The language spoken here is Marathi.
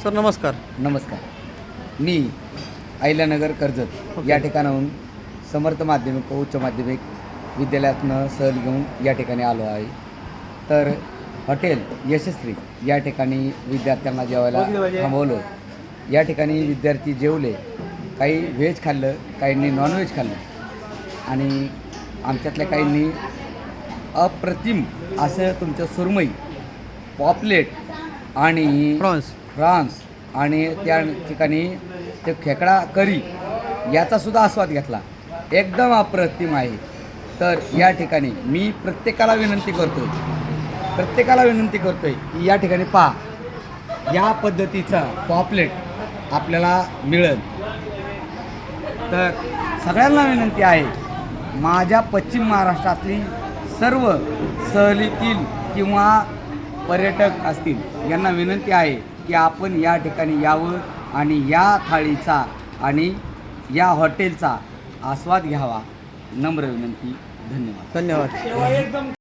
सर नमस्कार. नमस्कार. मी अहिल्यानगर कर्जत या ठिकाणाहून समर्थ माध्यमिक व उच्च माध्यमिक विद्यालयातनं सहल घेऊन या ठिकाणी आलो आहे. तर हॉटेल यशस्वी या ठिकाणी विद्यार्थ्यांना जेवायला थांबवलं. या ठिकाणी विद्यार्थी जेवले, काही व्हेज खाल्लं, काहींनी नॉनव्हेज खाल्लं आणि आमच्यातल्या काहींनी अप्रतिम असं तुमचं सुरमई, पॉपलेट आणि फ्रान्स आणि त्या ठिकाणी ते खेकडा करी याचासुद्धा आस्वाद घेतला. एकदम अप्रतिम आहे. तर या ठिकाणी मी प्रत्येकाला विनंती करतोय की या ठिकाणी पहा, या पद्धतीचा पॉपलेट आपल्याला मिळेल. तर सगळ्यांना विनंती आहे, माझ्या पश्चिम महाराष्ट्रातली सर्व सहलीतील किंवा पर्यटक असतील यांना विनंती आहे की आपण या ठिकाणी यावं आणि या थाळीचा आणि या हॉटेलचा आस्वाद घ्यावा. नम्र विनंती. धन्यवाद. धन्यवाद.